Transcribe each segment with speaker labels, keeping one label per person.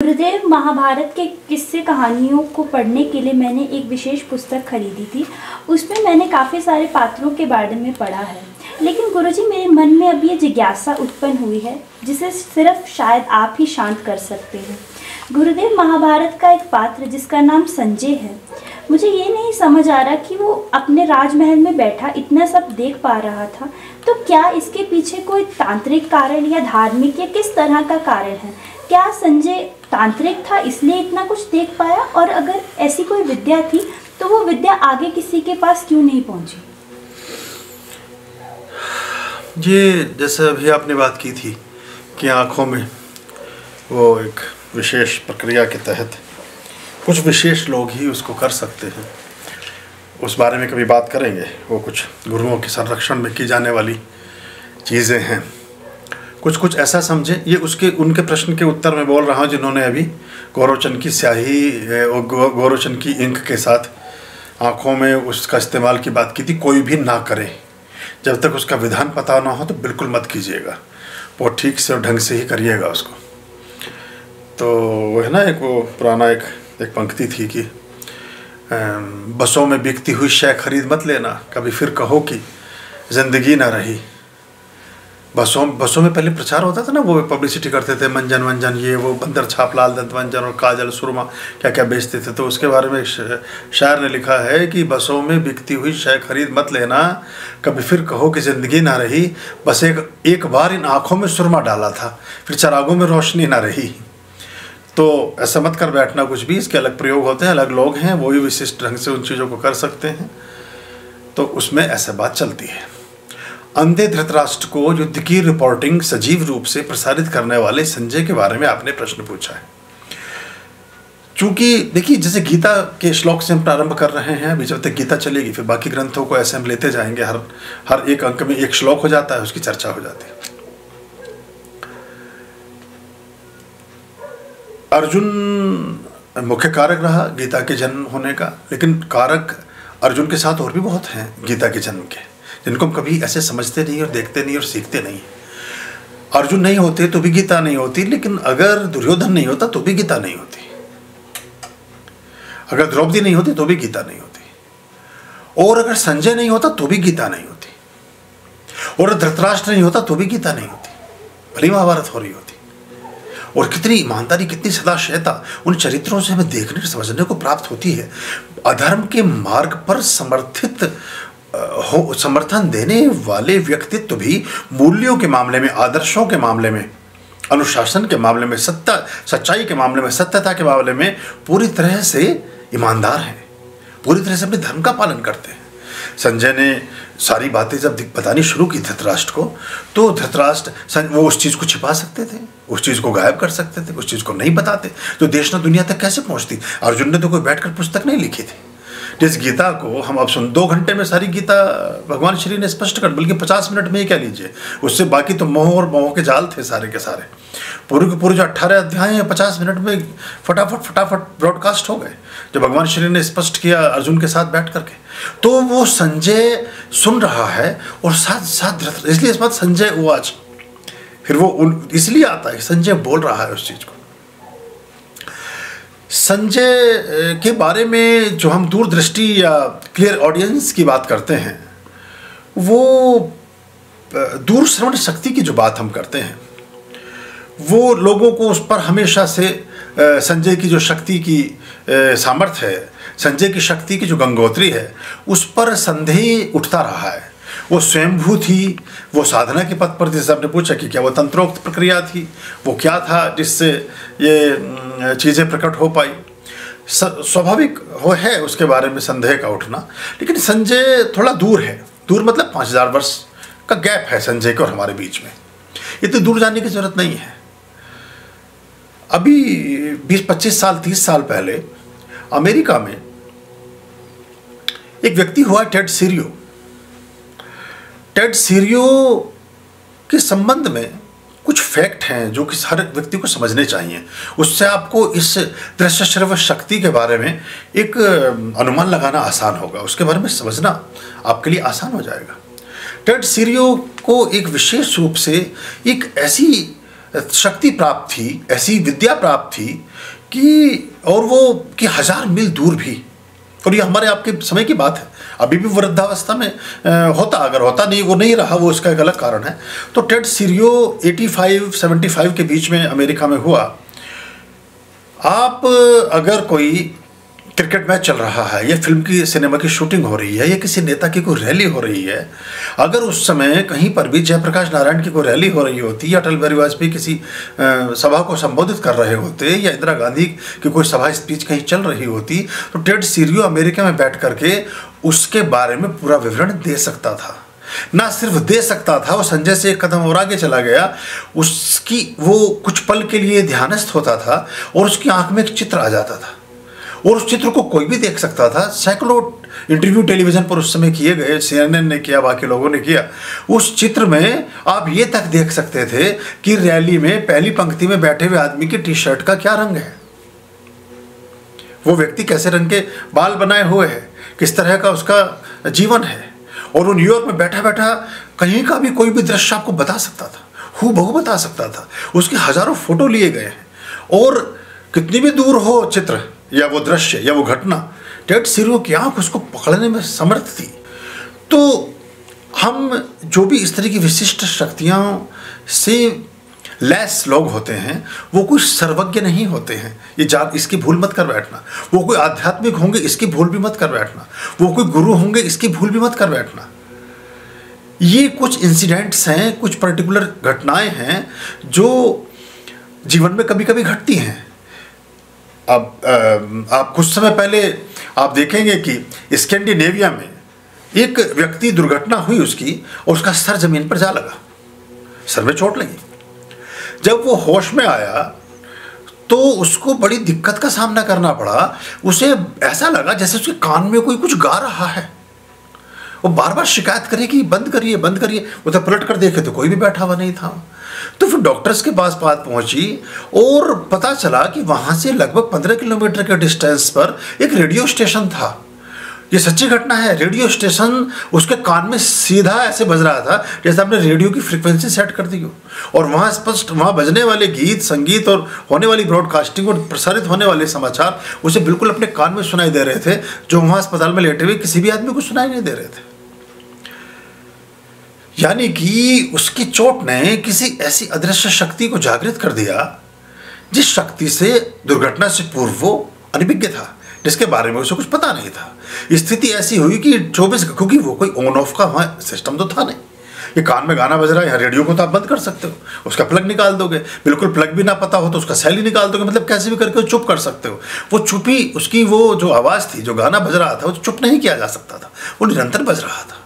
Speaker 1: गुरुदेव महाभारत के किस्से कहानियों को पढ़ने के लिए मैंने एक विशेष पुस्तक खरीदी थी। उसमें मैंने काफ़ी सारे पात्रों के बारे में पढ़ा है, लेकिन गुरुजी मेरे मन में अब ये जिज्ञासा उत्पन्न हुई है जिसे सिर्फ शायद आप ही शांत कर सकते हैं। गुरुदेव, महाभारत का एक पात्र जिसका नाम संजय है, मुझे ये नहीं समझ आ रहा कि वो अपने राजमहल में बैठा इतना सब देख पा रहा था, तो क्या इसके पीछे कोई तांत्रिक कारण या धार्मिक या किस तरह का कारण है? क्या संजय तांत्रिक था इसलिए इतना कुछ देख पाया, और अगर ऐसी कोई विद्या थी तो वो विद्या आगे किसी के पास क्यों नहीं पहुंची?
Speaker 2: ये जैसे अभी आपने बात की थी कि आँखों में वो एक विशेष प्रक्रिया के तहत कुछ विशेष लोग ही उसको कर सकते हैं, उस बारे में कभी बात करेंगे। वो कुछ गुरुओं के संरक्षण में की जाने वाली चीज़ें हैं। कुछ ऐसा समझे, ये उनके प्रश्न के उत्तर में बोल रहा हूँ जिन्होंने अभी गोरोचन की स्याही और गोरोचन की इंक के साथ आँखों में उसका इस्तेमाल की बात की थी। कोई भी ना करे, जब तक उसका विधान पता ना हो तो बिल्कुल मत कीजिएगा, वो ठीक से और ढंग से ही करिएगा उसको। तो वो है ना, एक वो पुराना एक पंक्ति थी कि बसों में बिकती हुई शय खरीद मत लेना, कभी फिर कहो कि ज़िंदगी ना रही। बसों में पहले प्रचार होता था ना, वो पब्लिसिटी करते थे, मंजन वंजन, ये वो बंदर छाप, लाल दंत मंजन और काजल सुरमा क्या क्या बेचते थे। तो उसके बारे में शायर ने लिखा है कि बसों में बिकती हुई शय खरीद मत लेना, कभी फिर कहो कि ज़िंदगी ना रही। बस एक बार इन आँखों में सुरमा डाला था, फिर चरागों में रोशनी ना रही। तो ऐसा मत कर बैठना कुछ भी, इसके अलग प्रयोग होते हैं, अलग लोग हैं, वो भी विशिष्ट ढंग से उन चीज़ों को कर सकते हैं। तो उसमें ऐसा बात चलती है। अंधे धृतराष्ट्र को युद्ध की रिपोर्टिंग सजीव रूप से प्रसारित करने वाले संजय के बारे में आपने प्रश्न पूछा है। चूंकि देखिए, जैसे गीता के श्लोक से हम प्रारंभ कर रहे हैं, अभी जब तक गीता चलेगी फिर बाकी ग्रंथों को ऐसे हम लेते जाएंगे, हर एक अंक में एक श्लोक हो जाता है, उसकी चर्चा हो जाती है। अर्जुन मुख्य कारक रहा गीता के जन्म होने का, लेकिन कारक अर्जुन के साथ और भी बहुत हैं गीता के जन्म के, जिनको हम कभी ऐसे समझते नहीं और देखते नहीं और सीखते नहीं। अर्जुन नहीं होते तो भी गीता नहीं होती, लेकिन अगर दुर्योधन नहीं होता तो भी गीता नहीं होती, अगर द्रौपदी नहीं होती तो भी गीता नहीं होती, और अगर संजय नहीं होता तो भी गीता नहीं होती, और धृतराष्ट्र नहीं होता तो भी गीता नहीं होती, भली महाभारत हो रही होती। और कितनी ईमानदारी, कितनी सदाशयता उन चरित्रों से हमें देखने समझने को प्राप्त होती है। अधर्म के मार्ग पर समर्थन देने वाले व्यक्तित्व भी मूल्यों के मामले में, आदर्शों के मामले में, अनुशासन के मामले में, सच्चाई के मामले में, सत्यता के मामले में पूरी तरह से ईमानदार हैं, पूरी तरह से अपने धर्म का पालन करते हैं। संजय ने सारी बातें जब बतानी शुरू की धृतराष्ट्र को, तो धृतराष्ट्र वो उस चीज़ को छिपा सकते थे, उस चीज़ को गायब कर सकते थे, उस चीज़ को नहीं बताते, तो देश न दुनिया तक कैसे पहुंचती। अर्जुन ने तो कोई बैठकर पुस्तक नहीं लिखी थी। जिस गीता को हम अब 2 घंटे में सारी गीता भगवान श्री ने स्पष्ट कर, बल्कि 50 मिनट में ही क्या लीजिए, उससे बाकी तो मोह और मोह के जाल थे सारे के सारे। पूरे के पूरे जो 18 अध्याय हैं 50 मिनट में फटाफट ब्रॉडकास्ट हो गए, जो भगवान श्री ने स्पष्ट किया अर्जुन के साथ बैठ करके। तो वो संजय सुन रहा है और साथ साथ, इसलिए इस बात संजय उवाच, फिर वो इसलिए आता है संजय बोल रहा है उस चीज़ को। संजय के बारे में जो हम दूरदृष्टि या क्लियर ऑडियंस की बात करते हैं, वो दूरश्रवण शक्ति की जो बात हम करते हैं, वो लोगों को उस पर हमेशा से संजय की जो शक्ति की सामर्थ्य है, संजय की शक्ति की जो गंगोत्री है, उस पर संदेह उठता रहा है। वो स्वयंभू थी, वो साधना के पथ पर, जैसे आपने पूछा कि क्या वो तंत्रोक्त प्रक्रिया थी, वो क्या था जिससे ये चीज़ें प्रकट हो पाई। स्वाभाविक है उसके बारे में संदेह का उठना, लेकिन संजय थोड़ा दूर है। दूर मतलब 5000 वर्ष का गैप है संजय के और हमारे बीच में, इतनी दूर जाने की जरूरत नहीं है। अभी 20-25 साल 30 साल पहले अमेरिका में एक व्यक्ति हुआ टेड सीरियो। टेड सीरियो के संबंध में कुछ फैक्ट हैं जो कि हर व्यक्ति को समझने चाहिए। उससे आपको इस दृश्य श्रव्य शक्ति के बारे में एक अनुमान लगाना आसान होगा, उसके बारे में समझना आपके लिए आसान हो जाएगा। टेड सीरियो को एक विशेष रूप से एक ऐसी शक्ति प्राप्त थी, ऐसी विद्या प्राप्त थी कि, और वो कि 1000 मील दूर भी, और ये हमारे आपके समय की बात है, अभी भी वृद्धावस्था में होता, अगर होता नहीं, वो नहीं रहा, वो उसका एक अलग कारण है। तो टेड सीरियो 85-75 के बीच में अमेरिका में हुआ। आप अगर कोई क्रिकेट मैच चल रहा है, या फिल्म की सिनेमा की शूटिंग हो रही है, या किसी नेता की कोई रैली हो रही है, अगर उस समय कहीं पर भी जयप्रकाश नारायण की कोई रैली हो रही होती, या अटल बिहारी वाजपेयी किसी सभा को संबोधित कर रहे होते, या इंदिरा गांधी की कोई सभा स्पीच कहीं चल रही होती, तो टेड सीरियो अमेरिका में बैठ करके उसके बारे में पूरा विवरण दे सकता था। ना सिर्फ दे सकता था, वो संजय से एक कदम और आगे चला गया, उसकी वो कुछ पल के लिए ध्यानस्थ होता था और उसकी आंख में एक चित्र आ जाता था, और उस चित्र को कोई भी देख सकता था। सैकड़ों इंटरव्यू टेलीविज़न पर उस समय किए गए, CNN ने किया, बाकी लोगों ने किया। उस चित्र में आप ये तक देख सकते थे कि रैली में पहली पंक्ति में बैठे हुए आदमी की टी शर्ट का क्या रंग है, वो व्यक्ति कैसे रंग के बाल बनाए हुए है, किस तरह का उसका जीवन है, और वो न्यूयॉर्क में बैठा बैठा कहीं का भी कोई भी दृश्य आपको बता सकता था, हूबहू बता सकता था। उसके हज़ारों फोटो लिए गए हैं, और कितनी भी दूर हो चित्र या वो दृश्य या वो घटना, टेड सीरियो की आंख उसको पकड़ने में समर्थ थी। तो हम जो भी इस तरह की विशिष्ट शक्तियों से लैस लोग होते हैं, वो कोई सर्वज्ञ नहीं होते हैं, ये इसकी भूल मत कर बैठना। वो कोई आध्यात्मिक होंगे, इसकी भूल भी मत कर बैठना। वो कोई गुरु होंगे, इसकी भूल भी मत कर बैठना। ये कुछ इंसिडेंट्स हैं, कुछ पर्टिकुलर घटनाएं हैं जो जीवन में कभी कभी घटती हैं। अब आप कुछ समय पहले आप देखेंगे कि स्कैंडिनेविया में एक व्यक्ति, दुर्घटना हुई उसकी, और उसका सर जमीन पर जा लगा, सर में चोट लगी। जब वो होश में आया तो उसको बड़ी दिक्कत का सामना करना पड़ा। उसे ऐसा लगा जैसे उसके कान में कोई कुछ गा रहा है। वो बार बार शिकायत करे कि बंद करिए बंद करिए। वो तो पलट कर देखे तो कोई भी बैठा हुआ नहीं था। तो फिर डॉक्टर्स के पास बात पहुंची और पता चला कि वहाँ से लगभग 15 किलोमीटर के डिस्टेंस पर एक रेडियो स्टेशन था। ये सच्ची घटना है। रेडियो स्टेशन उसके कान में सीधा ऐसे बज रहा था जैसे आपने रेडियो की फ्रीक्वेंसी सेट कर दी हो, और वहाँ स्पष्ट वहाँ बजने वाले गीत संगीत और होने वाली ब्रॉडकास्टिंग और प्रसारित होने वाले समाचार उसे बिल्कुल अपने कान में सुनाई दे रहे थे, जो वहाँ अस्पताल में लेटे हुए किसी भी आदमी को सुनाई नहीं दे रहे थे। यानी कि उसकी चोट ने किसी ऐसी अदृश्य शक्ति को जागृत कर दिया जिस शक्ति से दुर्घटना से पूर्व वो अनभिज्ञ था, जिसके बारे में उसे कुछ पता नहीं था। स्थिति ऐसी हुई कि 24, क्योंकि वो कोई ऑन ऑफ का वहाँ सिस्टम तो था नहीं। ये कान में गाना बज रहा है, यहाँ रेडियो को तो आप बंद कर सकते हो, उसका प्लग निकाल दोगे, बिल्कुल प्लग भी ना पता हो तो उसका सेल ही निकाल दोगे, मतलब कैसे भी करके चुप कर सकते हो। वो चुपी, उसकी वो जो आवाज़ थी, जो गाना बज रहा था, वो चुप नहीं किया जा सकता था, वो निरंतर बज रहा था।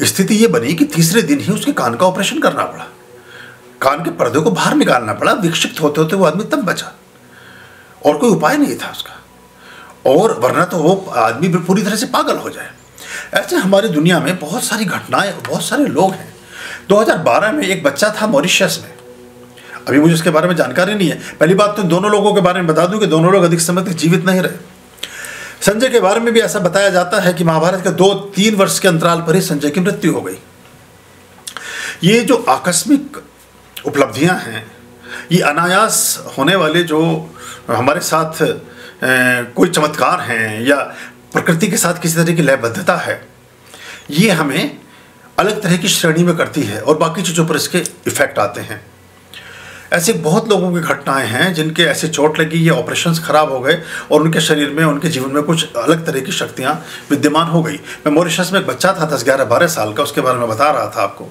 Speaker 2: स्थिति ये बनी कि तीसरे दिन ही उसके कान का ऑपरेशन करना पड़ा, कान के पर्दे को बाहर निकालना पड़ा। विक्षिप्त होते होते वो आदमी तब बचा, और कोई उपाय नहीं था उसका, और वरना तो वो आदमी भी पूरी तरह से पागल हो जाए। ऐसे हमारी दुनिया में बहुत सारी घटनाएं, बहुत सारे लोग हैं। 2012 में एक बच्चा था मॉरिशस में, अभी मुझे उसके बारे में जानकारी नहीं है। पहली बात तो दोनों लोगों के बारे में बता दूं कि दोनों लोग अधिक समय तक जीवित नहीं रहे। संजय के बारे में भी ऐसा बताया जाता है कि महाभारत के 2-3 वर्ष के अंतराल पर ही संजय की मृत्यु हो गई। ये जो आकस्मिक उपलब्धियां हैं, ये अनायास होने वाले जो हमारे साथ कोई चमत्कार हैं या प्रकृति के साथ किसी तरह की लयबद्धता है, ये हमें अलग तरह की श्रेणी में करती है और बाकी चीज़ों पर इसके इफेक्ट आते हैं। ऐसे बहुत लोगों की घटनाएं हैं जिनके ऐसे चोट लगी या ऑपरेशंस खराब हो गए और उनके शरीर में, उनके जीवन में कुछ अलग तरह की शक्तियां विद्यमान हो गई। मैं मॉरिशस में एक बच्चा था 10-11-12 साल का, उसके बारे में बता रहा था आपको।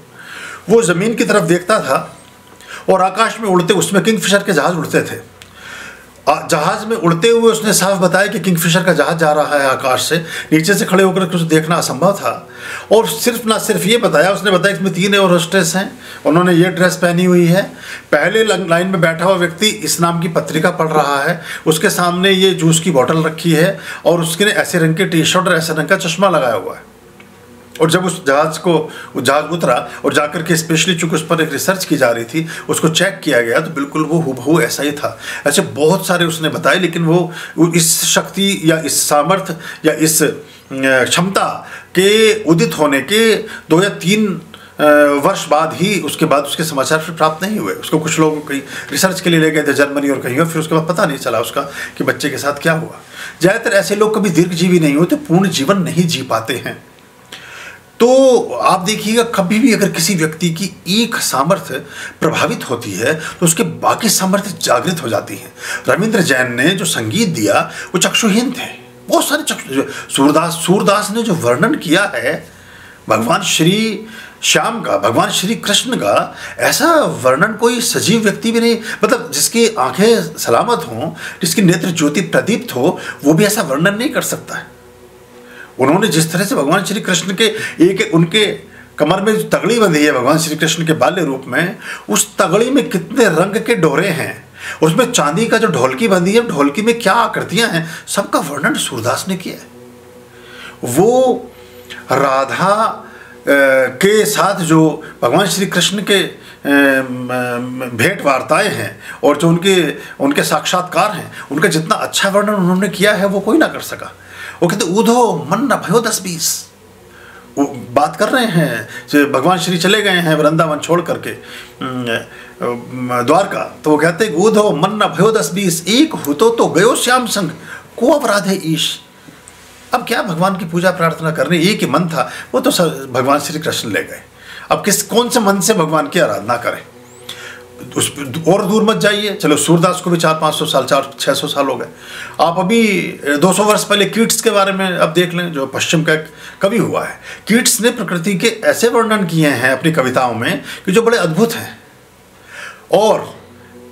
Speaker 2: वो ज़मीन की तरफ देखता था और आकाश में उड़ते, उसमें किंगफिशर के जहाज़ उड़ते थे। जहाज़ में उड़ते हुए उसने साफ बताया कि किंगफिशर का जहाज़ जा रहा है आकाश से। नीचे से खड़े होकर कुछ देखना असंभव था। और सिर्फ ना सिर्फ ये बताया, उसने बताया इसमें 3 और होस्टेस हैं, उन्होंने ये ड्रेस पहनी हुई है। पहले लाइन में बैठा हुआ व्यक्ति इस नाम की पत्रिका पढ़ रहा है, उसके सामने ये जूस की बोतल रखी है और उसके ऐसे रंग के टी शर्ट और ऐसे रंग का चश्मा लगाया हुआ है। और जब उस जहाज़ उतरा और जाकर के स्पेशली चूँकि उस पर एक रिसर्च की जा रही थी, उसको चेक किया गया तो बिल्कुल वो हूबहू ऐसा ही था। ऐसे बहुत सारे उसने बताए, लेकिन वो इस शक्ति या इस सामर्थ्य या इस क्षमता के उदित होने के 2 या 3 वर्ष बाद ही उसके बाद उसके समाचार फिर प्राप्त नहीं हुए। उसको कुछ लोग कहीं रिसर्च के लिए ले गए थे जर्मनी और कहीं, और फिर उसके बाद पता नहीं चला उसका कि बच्चे के साथ क्या हुआ। ज़्यादातर ऐसे लोग कभी दीर्घजीवी नहीं होते, पूर्ण जीवन नहीं जी पाते हैं। तो आप देखिएगा, कभी भी अगर किसी व्यक्ति की एक सामर्थ्य प्रभावित होती है तो उसके बाकी सामर्थ्य जागृत हो जाती हैं। रविंद्र जैन ने जो संगीत दिया वो चक्षुहीन थे, बहुत सारे सूरदास ने जो वर्णन किया है भगवान श्री श्याम का, भगवान श्री कृष्ण का, ऐसा वर्णन कोई सजीव व्यक्ति भी नहीं, मतलब जिसकी आंखें सलामत हों, जिसकी नेत्र ज्योति प्रदीप्त हो, वो भी ऐसा वर्णन नहीं कर सकता है। उन्होंने जिस तरह से भगवान श्री कृष्ण के एक उनके कमर में जो तगड़ी बंधी है भगवान श्री कृष्ण के बाल्य रूप में, उस तगड़ी में कितने रंग के डोरे हैं, उसमें चांदी का जो ढोलकी बंधी है, ढोलकी में क्या आकृतियां हैं, सबका वर्णन सूरदास ने किया है। वो राधा के साथ जो भगवान श्री कृष्ण के भेंट वार्ताएं हैं और जो उनके साक्षात्कार हैं, उनका जितना अच्छा वर्णन उन्होंने किया है वो कोई ना कर सका। वो कहते ऊधो मन न भयो 10-20, वो बात कर रहे हैं भगवान श्री चले गए हैं वृंदावन छोड़ करके द्वारका, तो वो कहते हैं ऊधो मन न भयो 10-20, एक हुतो तो गयो श्याम संग को अपराधे ईश। अब क्या भगवान की पूजा प्रार्थना करनी, एक ही मन था, वो तो भगवान श्री कृष्ण ले गए। अब कौन से मन से भगवान की आराधना करें, उस और दूर मत जाइए। चलो सूरदास को भी 400-500 साल 400-600 साल हो गए। आप अभी 200 वर्ष पहले कीट्स के बारे में अब देख लें, जो पश्चिम का कवि हुआ है। कीट्स ने प्रकृति के ऐसे वर्णन किए हैं अपनी कविताओं में कि जो बड़े अद्भुत हैं, और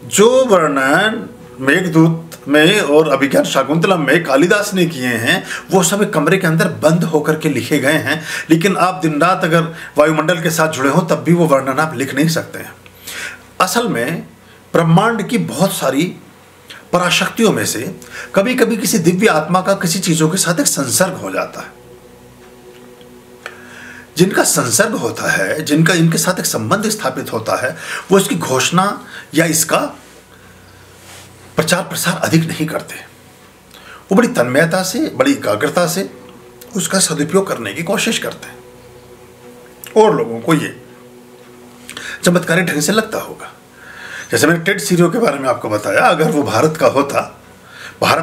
Speaker 2: जो वर्णन मेघदूत में और अभिज्ञान शाकुंतलम में कालिदास ने किए हैं वो सब एक कमरे के अंदर बंद होकर के लिखे गए हैं। लेकिन आप दिन रात अगर वायुमंडल के साथ जुड़े हो तब भी वो वर्णन आप लिख नहीं सकते हैं। असल में ब्रह्मांड की बहुत सारी पराशक्तियों में से कभी कभी किसी दिव्य आत्मा का किसी चीजों के साथ एक संसर्ग हो जाता है। जिनका संसर्ग होता है, जिनका इनके साथ एक संबंध स्थापित होता है, वो इसकी घोषणा या इसका प्रचार प्रसार अधिक नहीं करते। वो बड़ी तन्मयता से, बड़ी एकाग्रता से उसका सदुपयोग करने की कोशिश करते हैं। और लोगों को ये चमत्कारी ढंग से लगता होगा। जैसे मैंने टेड सीरियो के बारे में आपको बताया, अगर वो भारत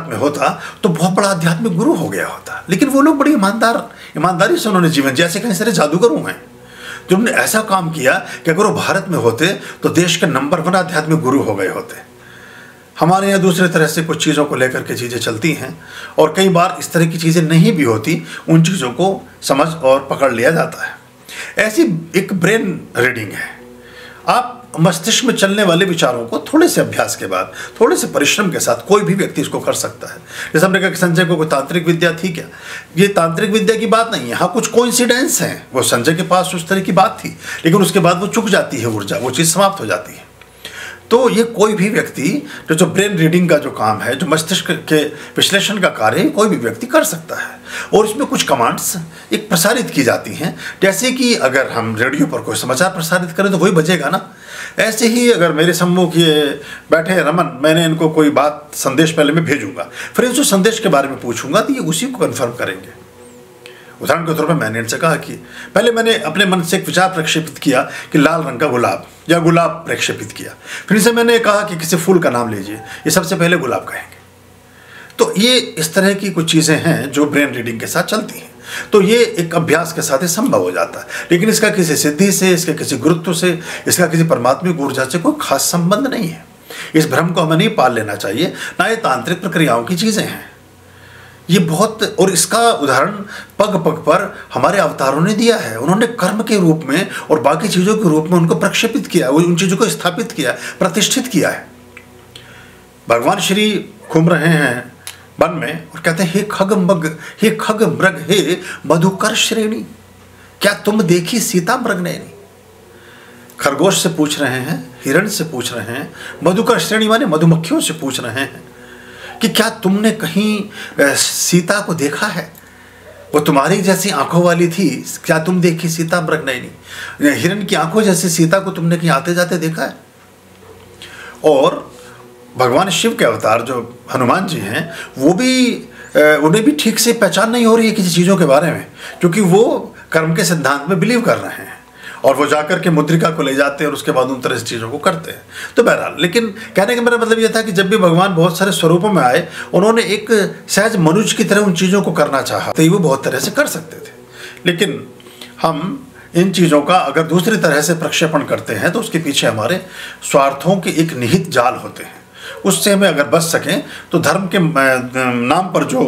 Speaker 2: में होता तो बहुत बड़ा आध्यात्मिक गुरु हो गया होता। लेकिन वो लोग बड़ी ईमानदारी से उन्होंने जीवन, जैसे कई सारे जादूगरों हैं जिन्होंने ऐसा काम किया कि अगर वो भारत में होते तो देश के नंबर 1 आध्यात्मिक गुरु हो गए होते। हमारे यहाँ दूसरे तरह से कुछ चीज़ों को लेकर के चीज़ें चलती हैं, और कई बार इस तरह की चीज़ें नहीं भी होती, उन चीज़ों को समझ और पकड़ लिया जाता है। ऐसी एक ब्रेन रीडिंग है। आप मस्तिष्क में चलने वाले विचारों को थोड़े से अभ्यास के बाद, थोड़े से परिश्रम के साथ कोई भी व्यक्ति इसको कर सकता है। जैसे हमने कहा कि संजय को कोई तांत्रिक विद्या थी क्या, ये तांत्रिक विद्या की बात नहीं है। हाँ, कुछ कोइंसिडेंस हैं, वो संजय के पास उस तरह की बात थी, लेकिन उसके बाद वो चुक जाती है ऊर्जा, वो चीज़ समाप्त हो जाती है। तो ये कोई भी व्यक्ति जो ब्रेन रीडिंग का जो काम है, जो मस्तिष्क के विश्लेषण का कार्य है, कोई भी व्यक्ति कर सकता है। और इसमें कुछ कमांड्स एक प्रसारित की जाती हैं। जैसे कि अगर हम रेडियो पर कोई समाचार प्रसारित करें तो वही बजेगा ना। ऐसे ही अगर मेरे सम्मुख ये बैठे रमन, मैंने इनको कोई बात संदेश पहले मैं भेजूंगा, फिर इस संदेश के बारे में पूछूंगा तो ये उसी को कन्फर्म करेंगे। उदाहरण के तौर पर मैंने इनसे कहा कि पहले मैंने अपने मन से एक विचार प्रक्षेपित किया कि लाल रंग का गुलाब, या गुलाब प्रक्षेपित किया। फिर से मैंने कहा कि किसी फूल का नाम लीजिए, ये सबसे पहले गुलाब कहेंगे। तो ये इस तरह की कुछ चीज़ें हैं जो ब्रेन रीडिंग के साथ चलती हैं। तो ये एक अभ्यास के साथ ही संभव हो जाता है। लेकिन इसका किसी सिद्धि से, इसके किसी गुरुत्व से, इसका किसी परमात्मिक ऊर्जा से कोई खास संबंध नहीं है। इस भ्रम को हमें नहीं पाल लेना चाहिए, ना ये तांत्रिक प्रक्रियाओं की चीज़ें हैं। ये बहुत, और इसका उदाहरण पग पग पर हमारे अवतारों ने दिया है। उन्होंने कर्म के रूप में और बाकी चीज़ों के रूप में उनको प्रक्षेपित किया, उन चीज़ों को स्थापित किया, प्रतिष्ठित किया है। भगवान श्री घूम रहे हैं वन में और कहते हैं, हे खग मृग हे मधुकर श्रेणी, क्या तुम देखी सीता मृग नैनी। खरगोश से पूछ रहे हैं, हिरण से पूछ रहे हैं, मधुकर श्रेणी माने मधुमक्खियों से पूछ रहे हैं कि क्या तुमने कहीं सीता को देखा है, वो तुम्हारी जैसी आंखों वाली थी, क्या तुम देखी सीता मृग नैनी। हिरण की आंखों जैसी सीता को तुमने कहीं आते जाते देखा है। और भगवान शिव के अवतार जो हनुमान जी हैं, वो भी उन्हें भी ठीक से पहचान नहीं हो रही है किसी चीज़ों के बारे में, क्योंकि वो कर्म के सिद्धांत में बिलीव कर रहे हैं। और वो जाकर के मुद्रिका को ले जाते हैं और उसके बाद उन तरह से चीज़ों को करते हैं। तो बहरहाल, लेकिन कहने का मेरा मतलब ये था कि जब भी भगवान बहुत सारे स्वरूपों में आए, उन्होंने एक सहज मनुष्य की तरह उन चीज़ों को करना चाहा, तो वो बहुत तरह से कर सकते थे। लेकिन हम इन चीज़ों का अगर दूसरी तरह से प्रक्षेपण करते हैं तो उसके पीछे हमारे स्वार्थों के एक निहित जाल होते हैं। उससे हमें अगर बच सकें तो धर्म के नाम पर जो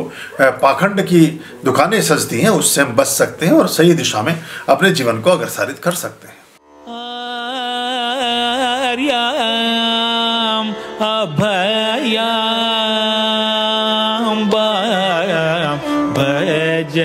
Speaker 2: पाखंड की दुकानें सजती हैं उससे हम बच सकते हैं और सही दिशा में अपने जीवन को अग्रसारित कर सकते हैं।
Speaker 3: अभयाम भज